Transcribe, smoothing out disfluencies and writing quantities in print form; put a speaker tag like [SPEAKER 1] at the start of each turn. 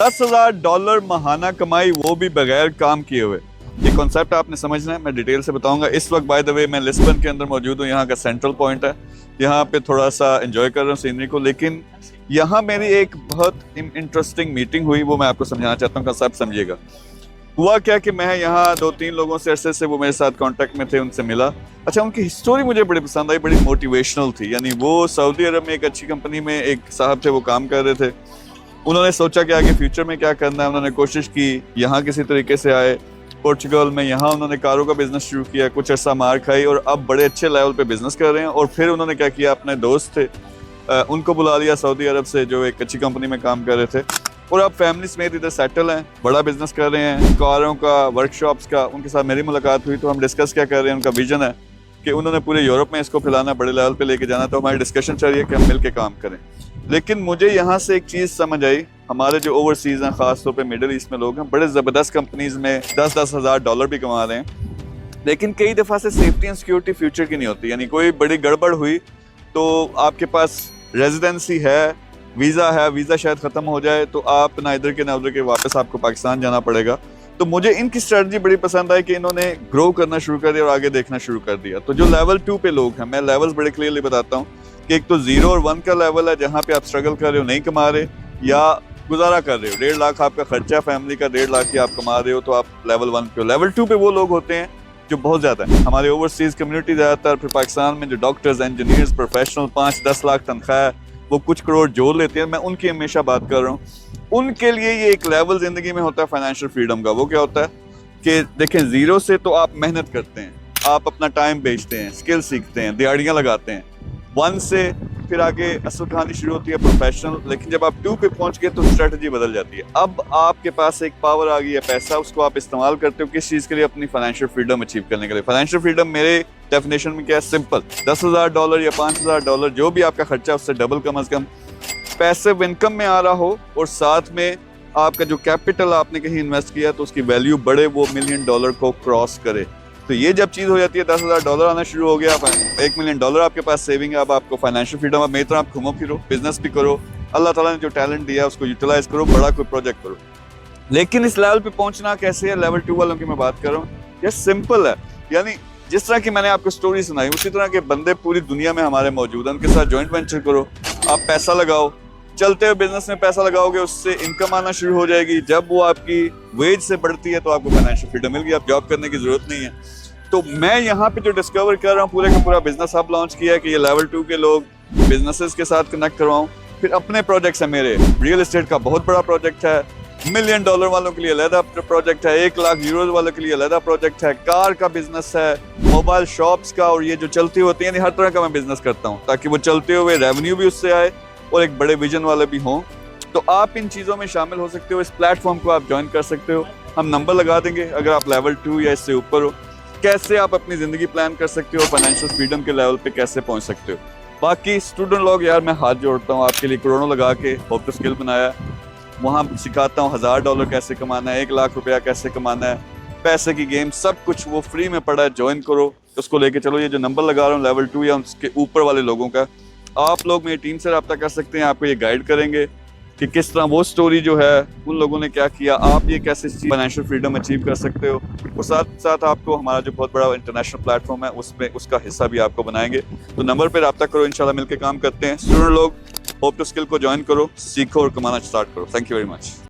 [SPEAKER 1] $10,000 माहाना कमाई, वो भी बगैर काम किए हुए। ये कॉन्सेप्ट आपने समझना है, मैं डिटेल से बताऊंगा। इस वक्त बाय द वे मैं लिस्बन के अंदर मौजूद हूँ, यहाँ का सेंट्रल पॉइंट है। यहाँ पे थोड़ा सा एंजॉय कर रहा हूँ सीनरी को, लेकिन यहाँ मेरी एक बहुत इंटरेस्टिंग मीटिंग हुई, वो मैं आपको समझाना चाहता हूँ, कॉन्सेप्ट समझिएगा। हुआ क्या कि मैं यहाँ 2-3 लोगों से अरसे से वो मेरे साथ कांटेक्ट में थे, उनसे मिला। अच्छा, उनकी हिस्टोरी मुझे बड़ी पसंद आई, बड़ी मोटिवेशनल थी। यानी वो सऊदी अरब में एक अच्छी कंपनी में एक साहब थे, वो काम कर रहे थे। उन्होंने सोचा कि आगे फ्यूचर में क्या करना है। उन्होंने कोशिश की, यहाँ किसी तरीके से आए पोर्चुगल में, यहाँ उन्होंने कारों का बिजनेस शुरू किया, कुछ अर्सा मार खाई और अब बड़े अच्छे लेवल पे बिजनेस कर रहे हैं। और फिर उन्होंने क्या किया, अपने दोस्त थे उनको बुला लिया सऊदी अरब से, जो एक अच्छी कंपनी में काम कर रहे थे, और अब फैमिली समेत इधर सेटल हैं, बड़ा बिजनेस कर रहे हैं, कारों का, वर्कशॉप्स का। उनके साथ मेरी मुलाकात हुई तो हम डिस्कस क्या कर रहे हैं, उनका विजन है कि उन्होंने पूरे यूरोप में इसको फैलाना, बड़े लेवल पे लेके जाना। तो हमारी डिस्कशन चल रही है कि हम मिल के काम करें। लेकिन मुझे यहाँ से एक चीज़ समझ आई, हमारे जो ओवरसीज़ हैं, ख़ासतौर पे मिडिल ईस्ट में लोग हैं, बड़े ज़बरदस्त कंपनीज़ में $10-10 हज़ार डॉलर भी कमा रहे हैं, लेकिन कई दफ़ा से सेफ्टी एंड सिक्योरिटी फ्यूचर की नहीं होती। यानी कोई बड़ी गड़बड़ हुई तो आपके पास रेजिडेंसी है, वीज़ा है, वीज़ा शायद ख़त्म हो जाए तो आप ना इधर के ना उधर के, वापस आपको पाकिस्तान जाना पड़ेगा। तो मुझे इनकी स्ट्रेटजी बड़ी पसंद आई कि इन्होंने ग्रो करना शुरू कर दिया और आगे देखना शुरू कर दिया। तो जो लेवल 2 पे लोग हैं, मैं लेवल्स बड़े क्लियरली बताता हूँ कि एक तो 0 और 1 का लेवल है, जहाँ पे आप स्ट्रगल कर रहे हो, नहीं कमा रहे या गुजारा कर रहे हो। 1.5 लाख आपका खर्चा फैमिली का, 1.5 लाख ही आप कमा रहे हो, तो आप लेवल 1 पे हो। लेवल 2 पे वो लोग होते हैं जो बहुत ज़्यादा है, हमारे ओवरसीज़ कम्युनिटी ज़्यादातर, फिर पाकिस्तान में जो डॉक्टर्स, इंजीनियर्स, प्रोफेशनल 5-10 लाख तनख्वाह है, वो कुछ करोड़ जोड़ लेते हैं। मैं उनकी हमेशा बात कर रहा हूँ। उनके लिए ये एक लेवल ज़िंदगी में होता है फाइनेंशियल फ्रीडम का। वो क्या होता है कि देखें, 0 से तो आप मेहनत करते हैं, आप अपना टाइम बेचते हैं, स्किल सीखते हैं, दिहाड़ियाँ लगाते हैं। 1 से फिर आगे असल कहानी शुरू होती है प्रोफेशनल। लेकिन जब आप 2 पे पहुंच गए तो स्ट्रेटजी बदल जाती है। अब आपके पास एक पावर आ गई है, पैसा, उसको आप इस्तेमाल करते हो किस चीज़ के लिए, अपनी फाइनेंशियल फ्रीडम अचीव करने के लिए। फाइनेंशियल फ्रीडम मेरे डेफिनेशन में क्या है, सिंपल, $10,000 या $5,000 जो भी आपका खर्चा, उससे डबल कम अज़ कम पैसिव इनकम में आ रहा हो, और साथ में आपका जो कैपिटल आपने कहीं इन्वेस्ट किया तो उसकी वैल्यू बढ़े, वो $1 मिलियन को क्रॉस करे। तो ये जब चीज़ हो जाती है, $10,000 आना शुरू हो गया, $1 मिलियन आपके पास सेविंग है, अब आपको फाइनेंशियल फ्रीडम। अब मेरी तरह आप घूमो फिरो, बिजनेस भी करो, अल्लाह ताला ने जो टैलेंट दिया उसको यूटिलाइज करो, बड़ा कोई प्रोजेक्ट करो। लेकिन इस लेवल पे पहुंचना कैसे है, लेवल 2 वालों की मैं बात कर रहा हूँ, ये सिंपल है। यानी जिस तरह की मैंने आपको स्टोरी सुनाई, उसी तरह के बंदे पूरी दुनिया में हमारे मौजूद हैं। उनके साथ जॉइंट वेंचर करो, आप पैसा लगाओ, चलते हुए बिजनेस में पैसा लगाओगे, उससे इनकम आना शुरू हो जाएगी। जब वो आपकी वेज से बढ़ती है तो आपको फाइनेंशियल फ्रीडम मिल गई, आप जॉब करने की जरूरत नहीं है। तो मैं यहाँ पे जो डिस्कवर कर रहा हूँ, पूरे का पूरा बिजनेस हब लॉन्च किया है कि ये लेवल 2 के लोग बिजनेसेस के साथ कनेक्ट करवाऊँ। फिर अपने प्रोजेक्ट्स हैं मेरे, रियल एस्टेट का बहुत बड़ा प्रोजेक्ट है, $1 मिलियन वालों के लिए अलग प्रोजेक्ट है, 1 लाख यूरो वालों के लिए अलग प्रोजेक्ट है, कार का बिजनेस है, मोबाइल शॉप्स का, और ये जो चलती होती है, हर तरह का मैं बिजनेस करता हूँ, ताकि वो चलते हुए रेवेन्यू भी उससे आए और एक बड़े विजन वाले भी हों। तो आप इन चीज़ों में शामिल हो सकते हो, इस प्लेटफॉर्म को आप ज्वाइन कर सकते हो। हम नंबर लगा देंगे अगर आप लेवल 2 या इससे ऊपर हो, कैसे आप अपनी ज़िंदगी प्लान कर सकते हो, फाइनेंशियल फ्रीडम के लेवल पे कैसे पहुंच सकते हो। बाकी स्टूडेंट लोग, यार मैं हाथ जोड़ता हूँ आपके लिए, करोड़ों लगा के होप टू स्किल बनाया, वहाँ सिखाता हूँ $1,000 कैसे कमाना है, 1 लाख रुपया कैसे कमाना है, पैसे की गेम, सब कुछ वो फ्री में पड़ा है। ज्वाइन करो, उसको लेके चलो। ये जो नंबर लगा रहा हूँ लेवल 2 या उसके ऊपर वाले लोगों का, आप लोग मेरी टीम से रब्ता कर सकते हैं, आपको ये गाइड करेंगे कि किस तरह वो स्टोरी जो है, उन लोगों ने क्या किया, आप ये कैसे फाइनेंशियल फ्रीडम अचीव कर सकते हो। और साथ साथ आपको हमारा जो बहुत बड़ा इंटरनेशनल प्लेटफॉर्म है, उसमें उसका हिस्सा भी आपको बनाएंगे। तो नंबर पे रब्ता करो, इंशाल्लाह मिलकर काम करते हैं। स्टूडेंट लोग होप टू स्किल को ज्वाइन करो, सीखो और कमाना स्टार्ट करो। Thank you very much.